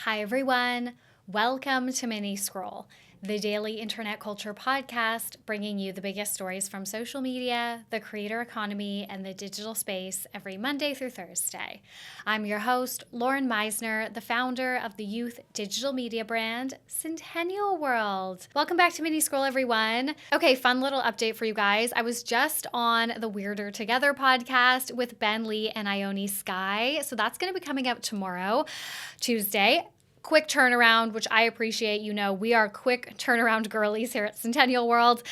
Hi, everyone. Welcome to Mini Scroll, the daily internet culture podcast bringing you the biggest stories from social media, the creator economy, and the digital space every Monday through Thursday. I'm your host, Lauren Meisner, the founder of the youth digital media brand, Centennial World. Welcome back to Mini Scroll, everyone. Okay, fun little update for you guys. I was just on the Weirder Together podcast with Ben Lee and Ione Sky, so that's going to be coming out tomorrow, Tuesday. Quick turnaround, which I appreciate. You know, we are quick turnaround girlies here at Centennial World.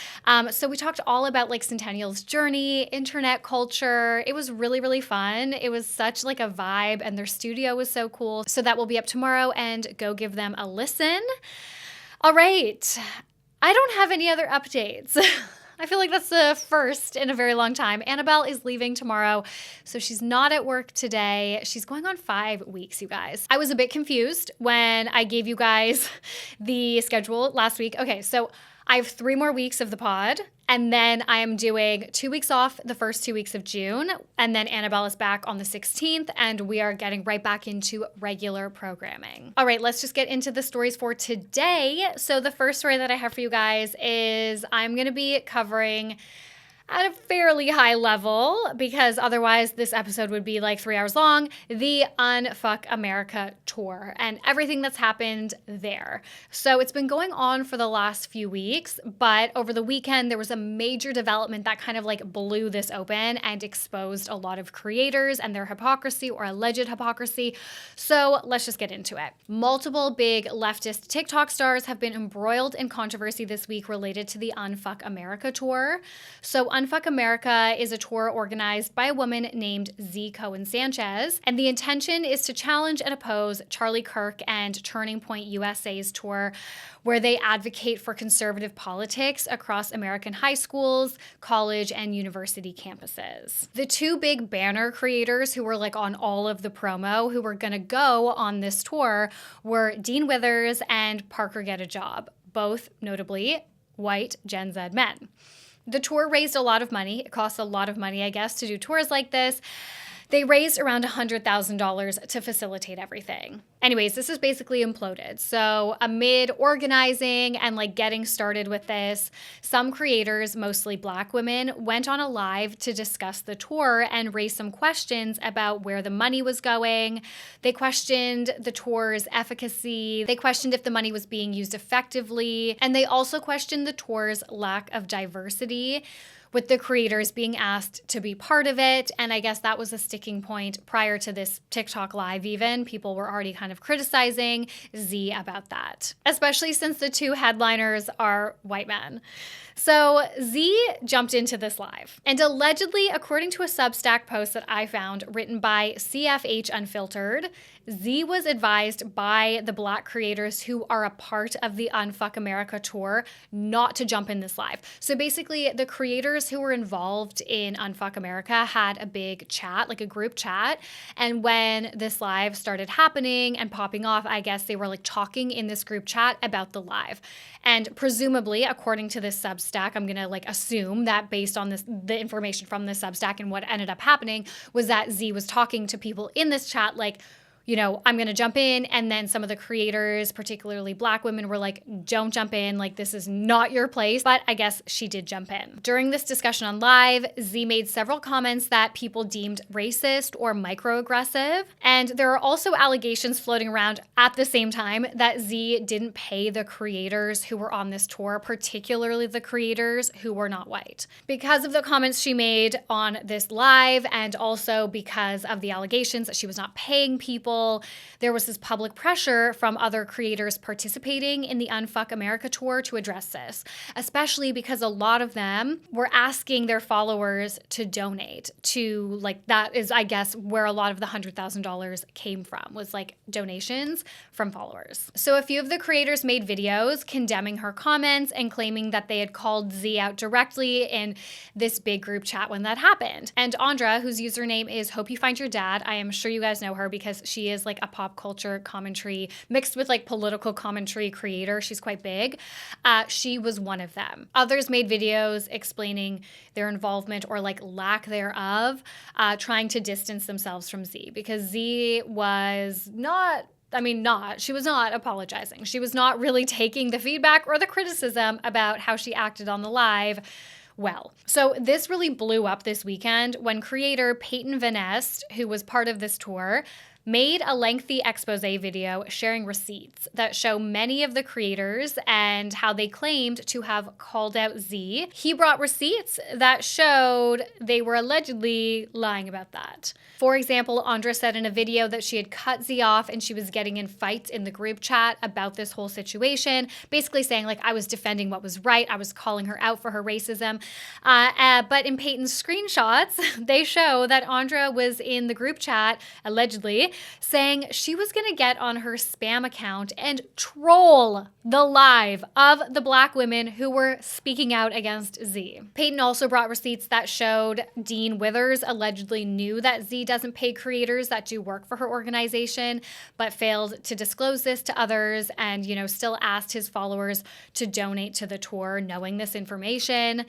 So we talked all about like Centennial's journey, internet culture. It was really, really fun. It was such like a vibe, and their studio was so cool. So that will be up tomorrow, and go give them a listen. All right. I don't have any other updates. I feel like that's the first in a very long time. Annabelle is leaving tomorrow, so she's not at work today. She's going on 5 weeks, you guys. I was a bit confused when I gave you guys the schedule last week. Okay, so I have 3 more weeks of the pod, and then I am doing 2 weeks off the first 2 weeks of June, and then Annabelle is back on the 16th, and we are getting right back into regular programming. All right, let's just get into the stories for today. So the first story that I have for you guys is I'm going to be covering at a fairly high level, because otherwise this episode would be like 3 hours long, the Unfuck America tour and everything that's happened there. So it's been going on for the last few weeks, but over the weekend there was a major development that kind of like blew this open and exposed a lot of creators and their hypocrisy or alleged hypocrisy. So let's just get into it. Multiple big leftist TikTok stars have been embroiled in controversy this week related to the Unfuck America tour. So Unfuck America is a tour organized by a woman named Z Cohen Sanchez, and the intention is to challenge and oppose Charlie Kirk and Turning Point USA's tour, where they advocate for conservative politics across American high schools, college, and university campuses. The 2 big banner creators who were like on all of the promo who were gonna go on this tour were Dean Withers and Parker Get a Job, both notably white Gen Z men. The tour raised a lot of money. It costs a lot of money, I guess, to do tours like this. They raised around $100,000 to facilitate everything. Anyways, this is basically imploded. So amid organizing and like getting started with this, some creators, mostly Black women, went on a live to discuss the tour and raise some questions about where the money was going. They questioned the tour's efficacy. They questioned if the money was being used effectively. And they also questioned the tour's lack of diversity, with the creators being asked to be part of it. And I guess that was a sticking point prior to this TikTok live even. People were already kind of criticizing Z about that, especially since the 2 headliners are white men. So Z jumped into this live, and allegedly, according to a Substack post that I found written by CFH Unfiltered, Z was advised by the Black creators who are a part of the Unfuck America tour not to jump in this live. So basically, the creators who were involved in Unfuck America had a big chat, like a group chat, and when this live started happening and popping off, I guess they were like talking in this group chat about the live. And presumably, according to this Substack, I'm going to like assume that based on the information from this Substack and what ended up happening was that Z was talking to people in this chat like, you know, I'm going to jump in. And then some of the creators, particularly Black women, were like, don't jump in. Like, this is not your place. But I guess she did jump in. During this discussion on live, Z made several comments that people deemed racist or microaggressive. And there are also allegations floating around at the same time that Z didn't pay the creators who were on this tour, particularly the creators who were not white. Because of the comments she made on this live, and also because of the allegations that she was not paying people, there was this public pressure from other creators participating in the Unfuck America tour to address this, especially because a lot of them were asking their followers to donate to, like, that is, I guess, where a lot of the $100,000 came from, was like donations from followers. So a few of the creators made videos condemning her comments and claiming that they had called Z out directly in this big group chat when that happened. And Andra, whose username is Hope You Find Your Dad, I am sure you guys know her because she is like a pop culture commentary mixed with like political commentary creator. She's quite big. She was one of them. Others made videos explaining their involvement or like lack thereof, trying to distance themselves from Z, because Z was not She was not apologizing. She was not really taking the feedback or the criticism about how she acted on the live well. So this really blew up this weekend when creator Peyton Vanest, who was part of this tour, made a lengthy expose video sharing receipts that show many of the creators and how they claimed to have called out Z. He brought receipts that showed they were allegedly lying about that. For example, Andra said in a video that she had cut Z off and she was getting in fights in the group chat about this whole situation, basically saying I was defending what was right, I was calling her out for her racism. But in Peyton's screenshots, they show that Andra was in the group chat, allegedly, saying she was going to get on her spam account and troll the live of the Black women who were speaking out against Z. Peyton also brought receipts that showed Dean Withers allegedly knew that Z doesn't pay creators that do work for her organization, but failed to disclose this to others and, still asked his followers to donate to the tour knowing this information.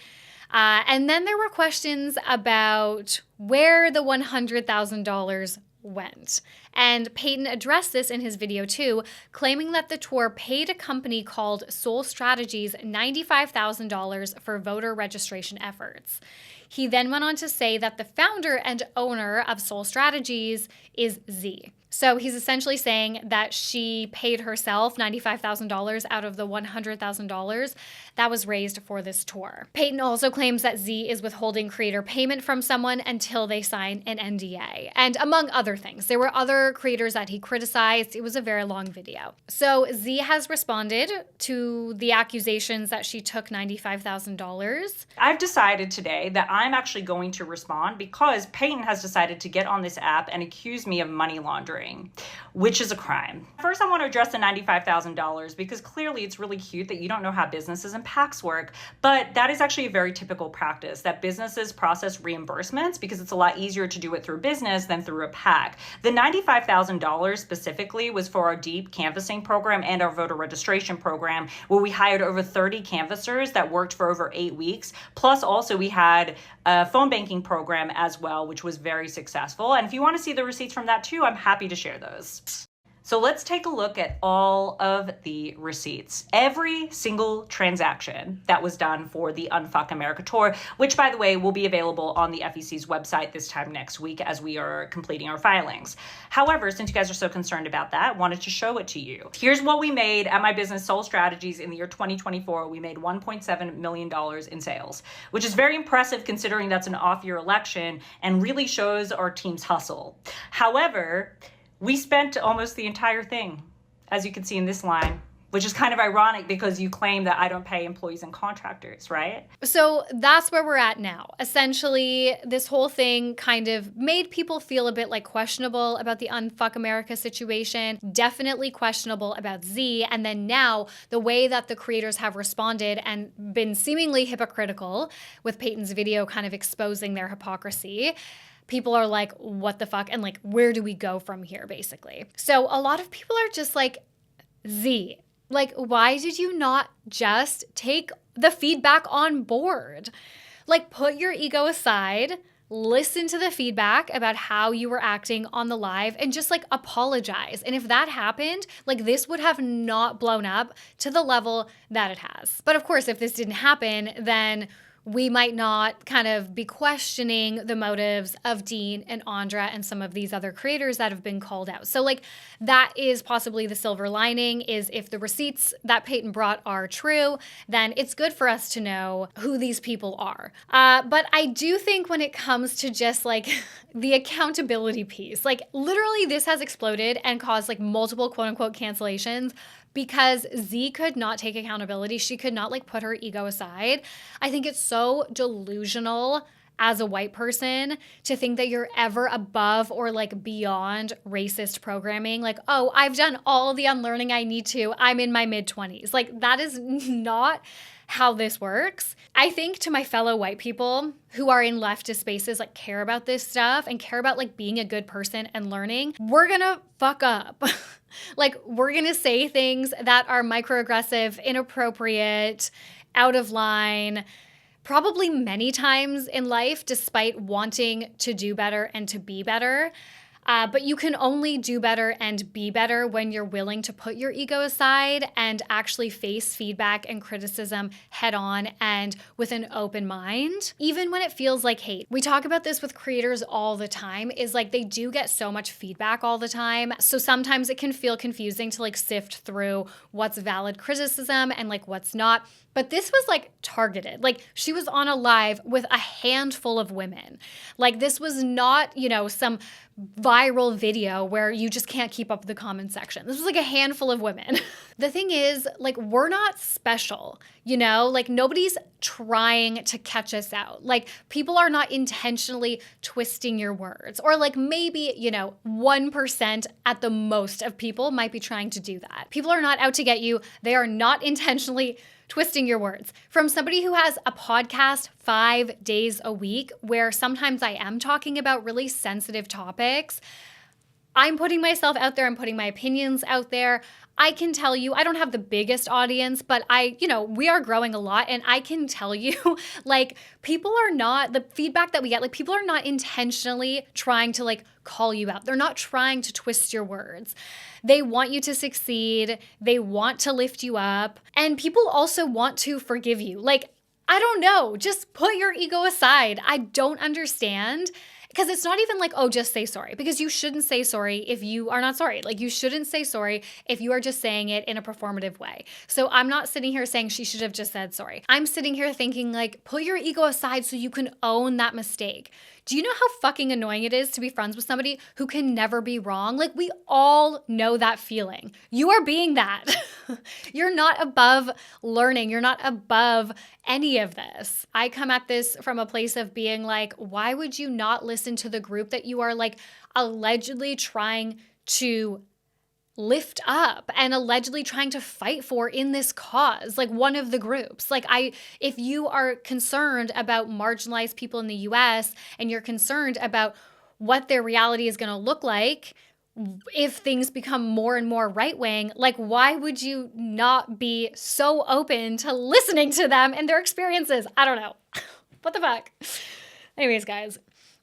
And then there were questions about where the $100,000 went. And Peyton addressed this in his video too, claiming that the tour paid a company called Soul Strategies $95,000 for voter registration efforts. He then went on to say that the founder and owner of Soul Strategies is Z. So he's essentially saying that she paid herself $95,000 out of the $100,000 that was raised for this tour. Peyton also claims that Z is withholding creator payment from someone until they sign an NDA, and among other things. There were other creators that he criticized. It was a very long video. So Z has responded to the accusations that she took $95,000. I've decided today that I'm actually going to respond because Peyton has decided to get on this app and accuse me of money laundering, which is a crime. First, I want to address the $95,000 because clearly it's really cute that you don't know how businesses and PACs work, but that is actually a very typical practice that businesses process reimbursements because it's a lot easier to do it through business than through a PAC. The $95,000 specifically was for our deep canvassing program and our voter registration program, where we hired over 30 canvassers that worked for over 8 weeks. Plus also we had a phone banking program as well, which was very successful. And if you want to see the receipts from that too, I'm happy to share those. So let's take a look at all of the receipts. Every single transaction that was done for the Unfuck America tour, which by the way, will be available on the FEC's website this time next week as we are completing our filings. However, since you guys are so concerned about that, I wanted to show it to you. Here's what we made at my business Soul Strategies in the year 2024. We made $1.7 million in sales, which is very impressive considering that's an off-year election and really shows our team's hustle. However, we spent almost the entire thing, as you can see in this line, which is kind of ironic because you claim that I don't pay employees and contractors, right? So that's where we're at now. Essentially, this whole thing kind of made people feel a bit questionable about the Unfuck America situation, definitely questionable about Z, and then now the way that the creators have responded and been seemingly hypocritical with Peyton's video kind of exposing their hypocrisy. People are like, what the fuck? And where do we go from here, basically? So a lot of people are just like, Z, why did you not just take the feedback on board? Put your ego aside, listen to the feedback about how you were acting on the live and just apologize. And if that happened, this would have not blown up to the level that it has. But of course, if this didn't happen, then we might not kind of be questioning the motives of Dean and Andra and some of these other creators that have been called out. So that is possibly the silver lining, is if the receipts that Peyton brought are true, then it's good for us to know who these people are. But I do think when it comes to just the accountability piece, literally this has exploded and caused multiple quote unquote cancellations because Z could not take accountability. She could not put her ego aside. I think it's so delusional as a white person to think that you're ever above or beyond racist programming. Oh, I've done all the unlearning I need to. I'm in my mid-20s. That is not how this works. I think to my fellow white people who are in leftist spaces, care about this stuff and care about being a good person and learning, we're gonna fuck up. We're gonna say things that are microaggressive, inappropriate, out of line, probably many times in life, despite wanting to do better and to be better. But you can only do better and be better when you're willing to put your ego aside and actually face feedback and criticism head on and with an open mind, even when it feels like hate. We talk about this with creators all the time, is like they do get so much feedback all the time. So sometimes it can feel confusing to like sift through what's valid criticism and like what's not. But this was like targeted. Like she was on a live with a handful of women. Like this was not, some viral video where you just can't keep up with the comment section. This was like a handful of women. The thing is, like, we're not special, like nobody's trying to catch us out. Like people are not intentionally twisting your words, or like maybe, 1% at the most of people might be trying to do that. People are not out to get you. They are not intentionally twisting your words. From somebody who has a podcast 5 days a week, where sometimes I am talking about really sensitive topics, I'm putting myself out there. I'm putting my opinions out there. I can tell you, I don't have the biggest audience, but we are growing a lot. And I can tell you, like, people are not, the feedback that we get, like, people are not intentionally trying to, like, call you out. They're not trying to twist your words. They want you to succeed. They want to lift you up. And people also want to forgive you. Like, I don't know, just put your ego aside. I don't understand. Because it's not even like, oh, just say sorry. Because you shouldn't say sorry if you are not sorry. Like you shouldn't say sorry if you are just saying it in a performative way. So I'm not sitting here saying she should have just said sorry. I'm sitting here thinking like, put your ego aside so you can own that mistake. Do you know how fucking annoying it is to be friends with somebody who can never be wrong? Like we all know that feeling. You are being that. You're not above learning. You're not above any of this. I come at this from a place of being like, why would you not listen to the group that you are like allegedly trying to lift up and allegedly trying to fight for in this cause, like one of the groups. Like if you are concerned about marginalized people in the US and you're concerned about what their reality is going to look like if things become more and more right-wing, like why would you not be so open to listening to them and their experiences? I don't know. What the fuck? Anyways, guys,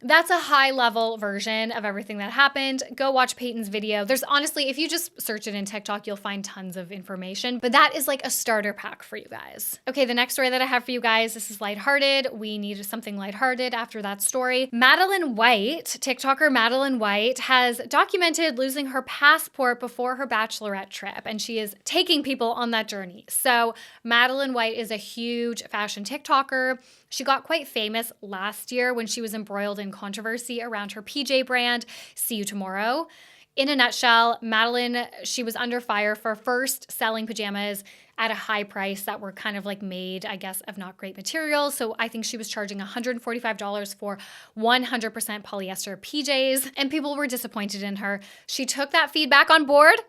that's a high-level version of everything that happened. Go watch Peyton's video. There's honestly, if you just search it in TikTok, you'll find tons of information. But that is like a starter pack for you guys. Okay, the next story that I have for you guys, this is lighthearted. We needed something lighthearted after that story. Madeleine White, TikToker Madeleine White, has documented losing her passport before her bachelorette trip, and she is taking people on that journey. So Madeleine White is a huge fashion TikToker. She got quite famous last year when she was embroiled in controversy around her PJ brand, See You Tomorrow. In a nutshell, Madeleine, she was under fire for first selling pajamas at a high price that were kind of like made, I guess, of not great material. So I think she was charging $145 for 100% polyester PJs, and people were disappointed in her. She took that feedback on board.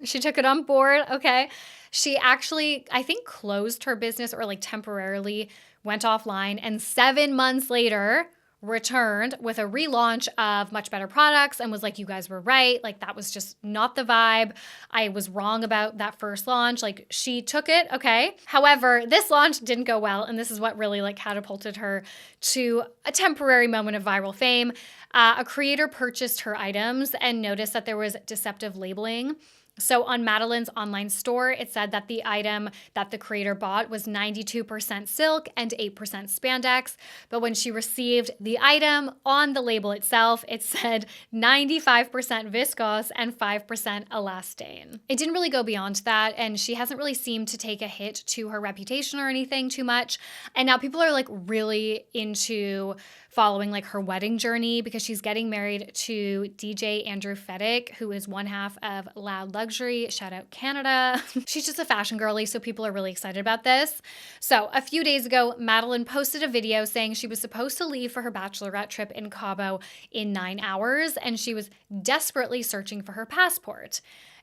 She took it on board, okay? She actually, I think, closed her business or like temporarily went offline, and 7 months later returned with a relaunch of much better products and was like, you guys were right. Like that was just not the vibe. I was wrong about that first launch. Like she took it. Okay. However, this launch didn't go well. And this is what really like catapulted her to a temporary moment of viral fame. A creator purchased her items and noticed that there was deceptive labeling. So on Madeleine's online store, it said that the item that the creator bought was 92% silk and 8% spandex. But when she received the item on the label itself, it said 95% viscose and 5% elastane. It didn't really go beyond that, and she hasn't really seemed to take a hit to her reputation or anything too much. And now people are like really into following like her wedding journey because she's getting married to DJ Andrew Fedek, who is one half of Loud Luxury. Shout out Canada. She's just a fashion girly, so people are really excited about this. So a few days ago, Madeleine posted a video saying she was supposed to leave for her bachelorette trip in Cabo in 9 hours, and she was desperately searching for her passport.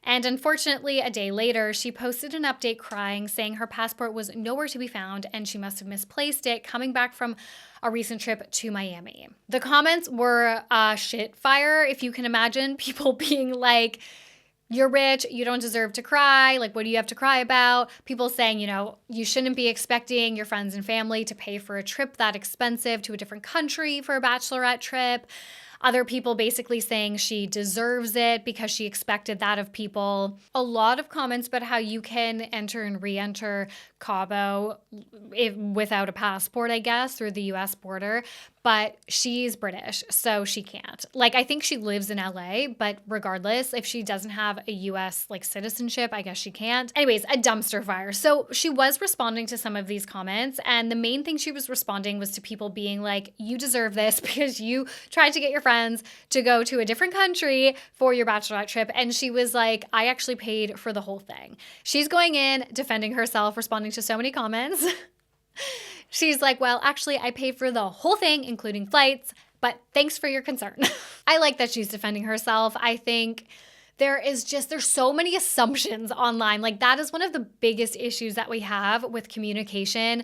And unfortunately, a day later, she posted an update crying, saying her passport was nowhere to be found and she must have misplaced it coming back from a recent trip to Miami. The comments were shit fire, if you can imagine. People being like, you're rich, you don't deserve to cry. Like, what do you have to cry about? People saying, you shouldn't be expecting your friends and family to pay for a trip that expensive to a different country for a bachelorette trip. Other people basically saying she deserves it because she expected that of people. A lot of comments about how you can enter and re-enter Cabo without a passport, I guess, through the US border. But she's British, so she can't. Like, I think she lives in LA, but regardless, if she doesn't have a US like citizenship, I guess she can't. Anyways, a dumpster fire. So she was responding to some of these comments, and the main thing she was responding was to people being like, you deserve this because you tried to get your friends to go to a different country for your bachelorette trip. And she was like, I actually paid for the whole thing. She's going in, defending herself, responding to so many comments. She's like, well, actually, I paid for the whole thing, including flights, but thanks for your concern. I like that she's defending herself. I think there's so many assumptions online. Like, that is one of the biggest issues that we have with communication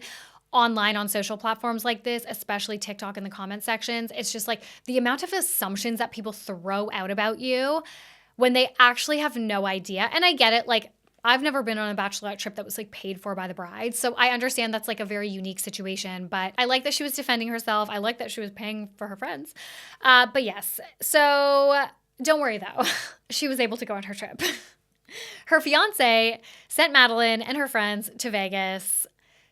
online on social platforms like this, especially TikTok in the comment sections. It's just like the amount of assumptions that people throw out about you when they actually have no idea. And I get it, like, I've never been on a bachelorette trip that was like paid for by the bride. So I understand that's like a very unique situation, but I like that she was defending herself. I like that she was paying for her friends. But yes, so don't worry though. She was able to go on her trip. Her fiance sent Madeleine and her friends to Vegas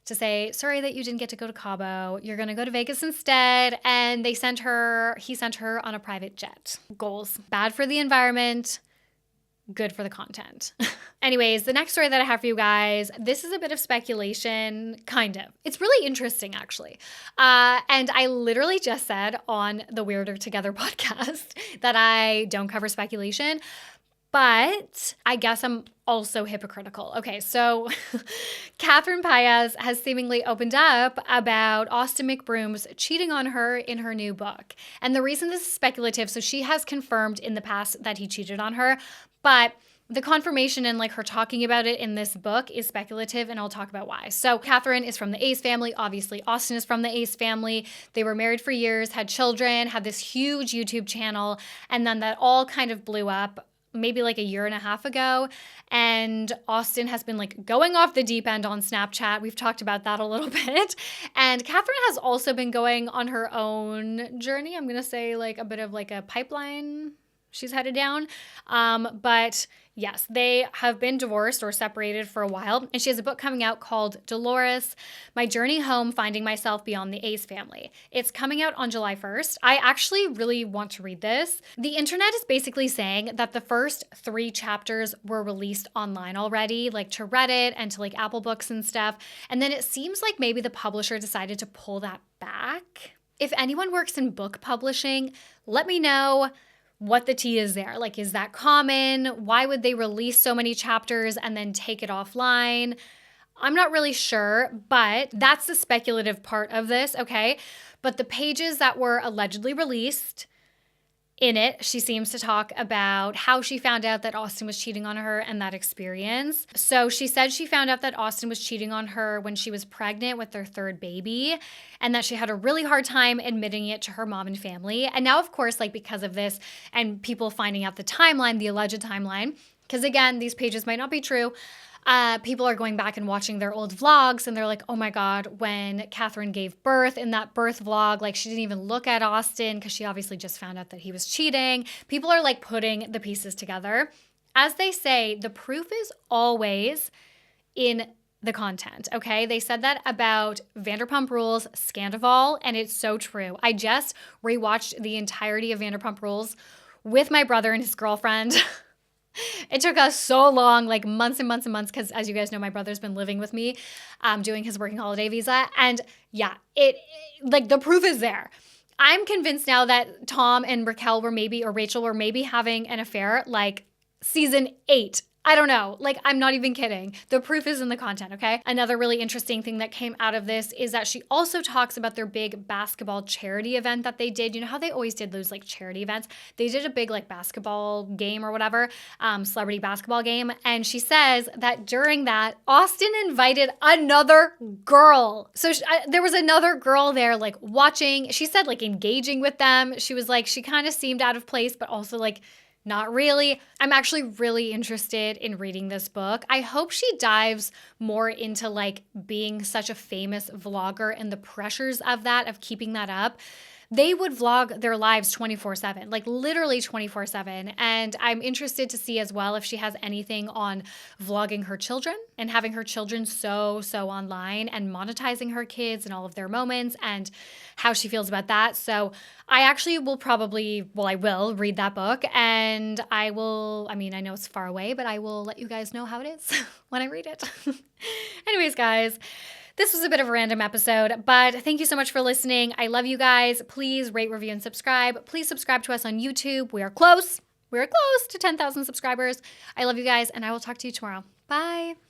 to say, sorry that you didn't get to go to Cabo. You're going to go to Vegas instead. And he sent her on a private jet. Goals: bad for the environment, good for the content. Anyways, the next story that I have for you guys, this is a bit of speculation, kind of. It's really interesting, actually. And I literally just said on the Weirder Together podcast that I don't cover speculation, but I guess I'm also hypocritical. Okay, so Catherine Paiz has seemingly opened up about Austin McBroom's cheating on her in her new book. And the reason this is speculative, so she has confirmed in the past that he cheated on her, but the confirmation and like her talking about it in this book is speculative, and I'll talk about why. So Catherine is from the Ace family. Obviously, Austin is from the Ace family. They were married for years, had children, had this huge YouTube channel, and then that all kind of blew up maybe like a year and a half ago. And Austin has been like going off the deep end on Snapchat. We've talked about that a little bit. And Catherine has also been going on her own journey. I'm going to say like a bit of like a pipeline she's headed down. But yes, they have been divorced or separated for a while. And she has a book coming out called Dolores, My Journey Home, Finding Myself Beyond the Ace Family. It's coming out on July 1st. I actually really want to read this. The internet is basically saying that the first 3 chapters were released online already, like to Reddit and to like Apple Books and stuff. And then it seems like maybe the publisher decided to pull that back. If anyone works in book publishing, let me know what the tea is there. Like, is that common? Why would they release so many chapters and then take it offline? I'm not really sure, but that's the speculative part of this, okay? But the pages that were allegedly released, in it, she seems to talk about how she found out that Austin was cheating on her and that experience. So she said she found out that Austin was cheating on her when she was pregnant with their 3rd baby, and that she had a really hard time admitting it to her mom and family. And now, of course, like because of this and people finding out the timeline, the alleged timeline, because again, these pages might not be true, people are going back and watching their old vlogs, and they're like, oh my God, when Catherine gave birth in that birth vlog, like she didn't even look at Austin because she obviously just found out that he was cheating. People are like putting the pieces together. As they say, the proof is always in the content, okay? They said that about Vanderpump Rules, Scandival, and it's so true. I just rewatched the entirety of Vanderpump Rules with my brother and his girlfriend. It took us so long, like months and months and months, because as you guys know, my brother's been living with me, doing his working holiday visa. And yeah, like the proof is there. I'm convinced now that Tom and Raquel were maybe, or Rachel were maybe having an affair like season 8. I don't know. Like, I'm not even kidding. The proof is in the content, okay? Another really interesting thing that came out of this is that she also talks about their big basketball charity event that they did. You know how they always did those like charity events? They did a big like basketball game or whatever, celebrity basketball game. And she says that during that, Austin invited another girl. So there was another girl there like watching. She said like engaging with them. She was like, she kind of seemed out of place, but also like, not really. I'm actually really interested in reading this book. I hope she dives more into like being such a famous vlogger and the pressures of that, of keeping that up. they would vlog their lives 24/7, like literally 24/7. And I'm interested to see as well if she has anything on vlogging her children and having her children so online and monetizing her kids and all of their moments and how she feels about that. So I actually I will read that book, and I know it's far away, but I will let you guys know how it is when I read it. Anyways, guys, this was a bit of a random episode, but thank you so much for listening. I love you guys. Please rate, review, and subscribe. Please subscribe to us on YouTube. We are close. We're close to 10,000 subscribers. I love you guys, and I will talk to you tomorrow. Bye.